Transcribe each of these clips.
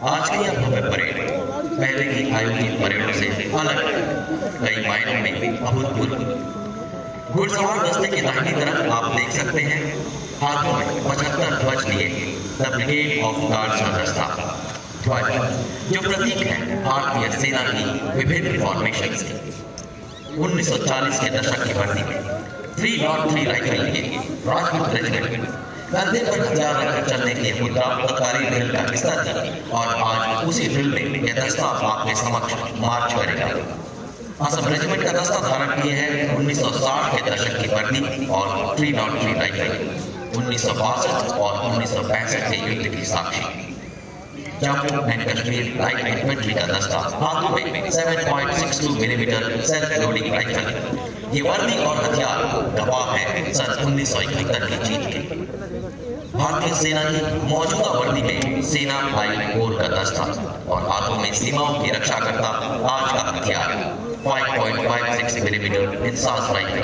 आज की यह भव्य परेड पहले की आयोजित परेडों से अलग है, कई मायनों में अभूतपूर्व। घुड़सवार दस्ते की दाहिनी तरफ आप देख सकते हैं हाथों में 75 ध्वज लिए द ब्रिगेड ऑफ गार्ड्स का दस्ता, ध्वज जो प्रतीक है भारतीय सेना की विभिन्न फॉर्मेशन से। 1940 के दशक की भर्ती में 303 राइफल लिए राजपूत रेजिमेंट कंधे पर हथियार रखकर चलने की मुद्रा तत्कालीन ड्रिल का हिस्सा थी और आज उसी ड्रिल में यह दस्ता आपके समक्ष मार्च करेगा। असम रेजिमेंट का दस्ता धारण किए है 1960 के दशक की वर्दी और 303 राइफल 1962 और 1965 के युद्ध की साक्षी। Jammu and Kashmir light infantry का दस्ता हाथों में 7.62 मिलीमीटर सेल्फ लोडिंग राइफल। ये वर्दी और हथियार गवाह है सन 1971 की जीत के। भारतीय सेना की मौजूदा वर्दी में सेना हाई कोर का दस्ता और हाथों में सीमाओं की रक्षा करता आज का हथियार 5.56 मिलीमीटर इंसास राइफल।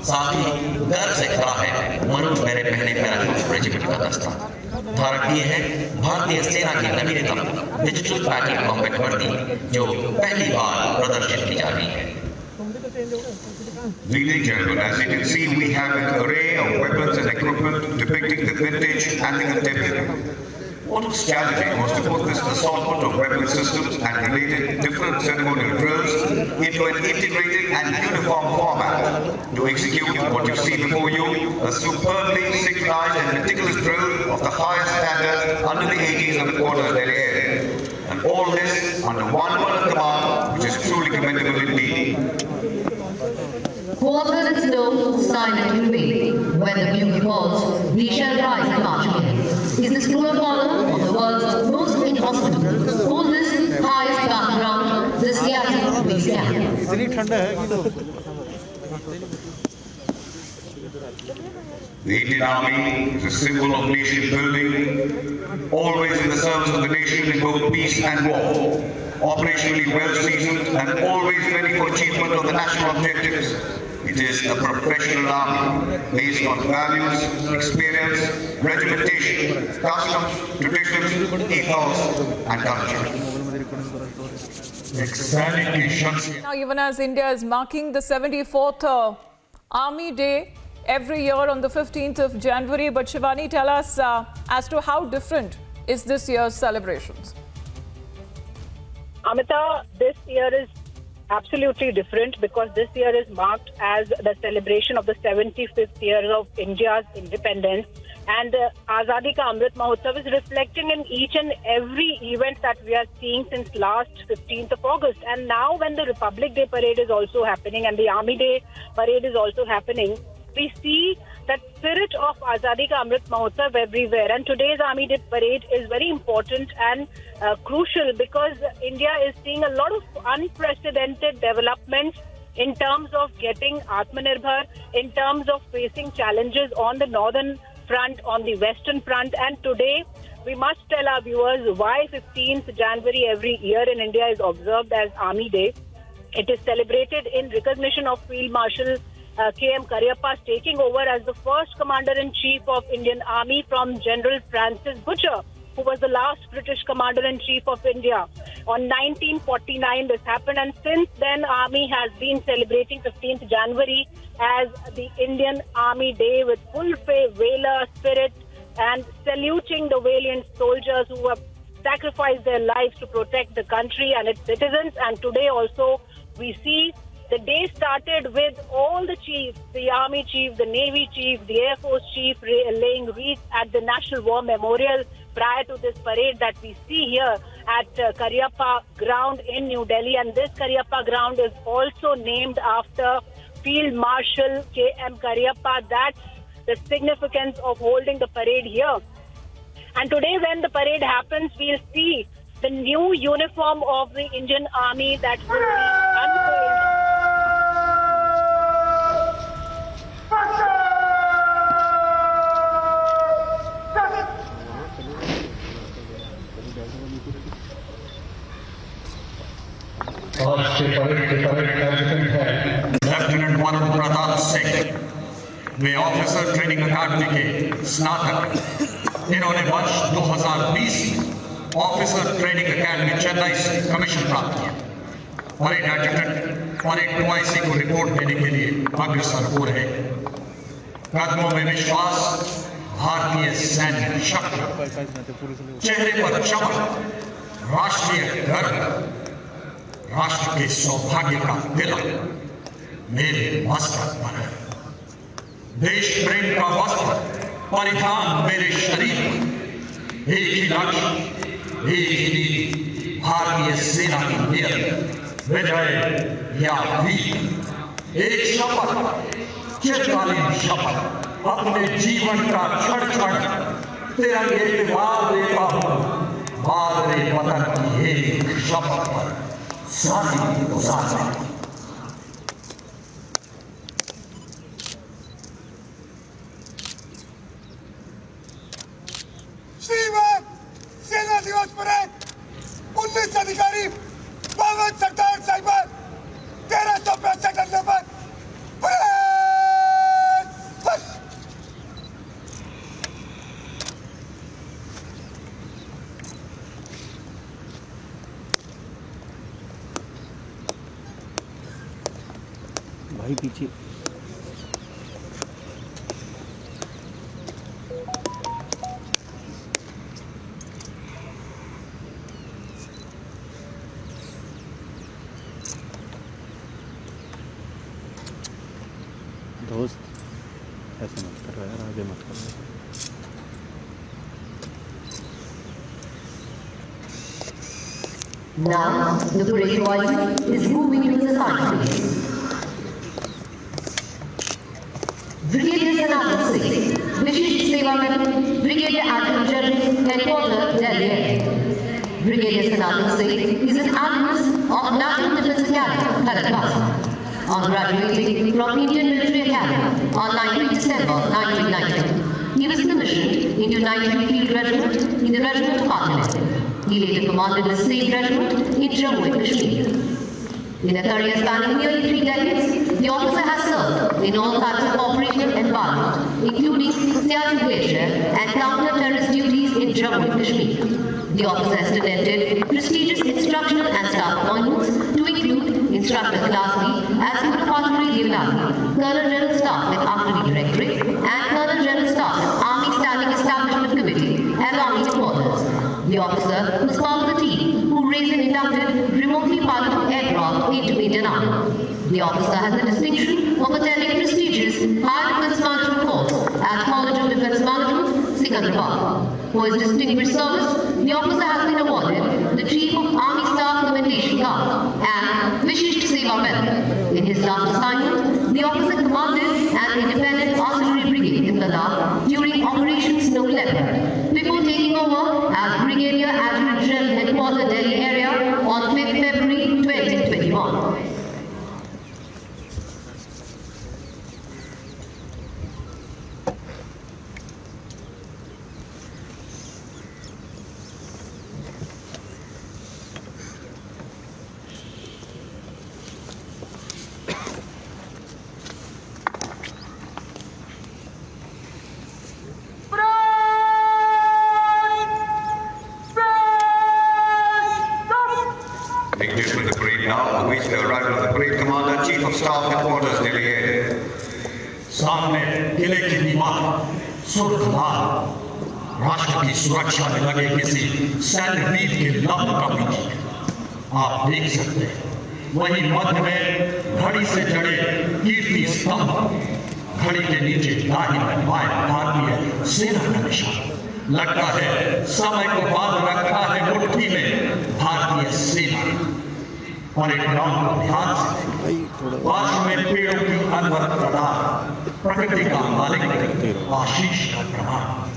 साथ ही गर्व से खड़ा है मरून मेरे पहने पैराशूट रेजिमेंट का दस्ता। धारण किए हैं भारतीय सेना की नवीनतम डिजिटल पैटर्न कॉम्बैट वर्दी जो पहली बार प्रदर्शित की जा रही है। Ladies and gentlemen, as you can see, we have an array of weapons and equipment depicting the vintage and the contemporary. What was challenging was to put this assortment of weapon systems and related different ceremonial drills into an integrated and uniform format. To execute what you see before you, a superbly synchronized and meticulous drill of the highest standards under the aegis of the Quarter Delhi area. And all this under one word of command, which is truly commendable indeed. Quarter is no silent remain. When the bugle falls, we shall rise and march again. Is this cruel corner of the world's most inhospitable, oldest, highest battleground, this reality we stand. The Indian Army is a symbol of nation building, always in the service of the nation in both peace and war, operationally well seasoned and always ready for achievement of the national objectives. It is a professional army based on values, experience, regimentation, customs, traditions, ethos and culture. Now, even as India is marking the 74th Army Day every year on the 15th of January, but Shivani, tell us as to how different is this year's celebrations? Amita, this year is absolutely different because this year is marked as the celebration of the 75th year of India's independence, and Azadi Ka Amrit Mahotsav is reflecting in each and every event that we are seeing since last 15th of August. And now when the Republic Day parade is also happening and the Army Day parade is also happening, we see that spirit of Azadi Ka Amrit Mahotsav everywhere. And today's Army Day parade is very important and crucial because India is seeing a lot of unprecedented developments in terms of getting Atmanirbhar, in terms of facing challenges on the northern front, on the western front. And today, we must tell our viewers why 15th January every year in India is observed as Army Day. It is celebrated in recognition of Field Marshal K.M. Cariappa's taking over as the first Commander-in-Chief of Indian Army from General Francis Butcher, who was the last British Commander-in-Chief of India. On 1949 this happened, and since then Army has been celebrating 15th January as the Indian Army Day with full faith, valor, spirit, and saluting the valiant soldiers who have sacrificed their lives to protect the country and its citizens. And today also we see the day started with all the chiefs, the Army Chief, the Navy Chief, the Air Force Chief laying wreaths at the National War Memorial prior to this parade that we see here at Cariappa Ground in New Delhi. And this Cariappa Ground is also named after Field Marshal K.M. Cariappa. That's the significance of holding the parade here. And today when the parade happens, we'll see the new uniform of the Indian Army that will be unveiled. Lieutenant Manoj Pratap Singh, वे officer training academy के स्नातक। इन्होंने वर्ष 2020 में officer training academy Chennai से commission प्राप्त किया और एक एडजुटेंट और एक 2IC को रिपोर्ट देने के लिए अग्रसर हो रहे हैं। कदमों में विश्वास, भारतीय सैन्य शक्ति, चेहरे पर चमक, राष्ट्रीय गर्व, राष्ट्र के सौभाग्य का तिलक मेरे मस्तक पर है। देश प्रेम का वस्त्र परिधान मेरे शरीर पर। एक ही लक्ष्य, एक ही नीति, भारतीय सेना की नियत, विजय या वीर। एक शपथ, चिरकालीन शपथ, अपने जीवन का क्षण क्षण तिरंगे के बाद देता हूं। बादरे वतन की एक शपथ पर सारी गुजारने। श्रीमान सेना दिवस परेड 19 अधिकारी 52 सरदार साहिबान 1365 डंडे पर परेड बस। भाई पीछे दोस्त ऐसे मत करो यार, आगे मत करो। Now, the parade voice is moving to the side phase. Brigadier Sanatan Singh, Vishish Seva Medal, Brigadier Adjutant General, Headquarters, Delhi. Brigadier Sanatan Singh is an alumnus of National Defence Academy, Karatkar. On graduating from Indian Military Academy on 19 December 1990, he was commissioned into 93 Field Regiment in the Regiment of Artillery. He later commanded the same regiment in Jammu and Kashmir. In a career spanning nearly 3 decades, the officer has served in all types of operational environment, including Siachen Glacier and counter-terrorist duties in Jammu and Kashmir. The officer has tenanted prestigious instructional and staff appointments to include Instructor Class B as Guru Artillery Devlani, Colonel General Staff with Artillery Directorate, and Colonel General Staff with Army Standing Establishment Committee and Army Headquarters. The officer was part of the team who raised and inducted remotely piloted aircraft into Indian Army. The officer has the distinction of attending prestigious High Defence Management course at College of Defence Management, Secunderabad. For his distinguished service, the officer has been awarded the Chief of Army Staff Commendation Card and Vishish Seva Medal. In his last assignment, the officer commanded an independent artillery brigade in Ladakh during Operation Snow Leopard, before taking over as Brigadier Adjutant General Headquarters, Delhi area on 5th February 2021. Engaged with the parade now awaits the arrival of the parade commander, Chief of Staff Headquarters, Delhi area. सामने किले की दीवार सुर्ख लाल, राष्ट्र की सुरक्षा में लगे किसी सैन्य वीर के लम्ब का प्रतीक आप देख सकते हैं। वहीं मध्य में घड़ी से जड़े कीर्ति स्तंभ, घड़ी के नीचे दाहिने में बाएं भारतीय सेना का निशान। लगता है समय को बांध रखा है मुट्ठी में भारतीय सेना। और एक नाम को ध्यान से पार्श्व में पेड़ों की अनवरत प्रदान, प्रकृति का मालिक आशीष का प्रमाण।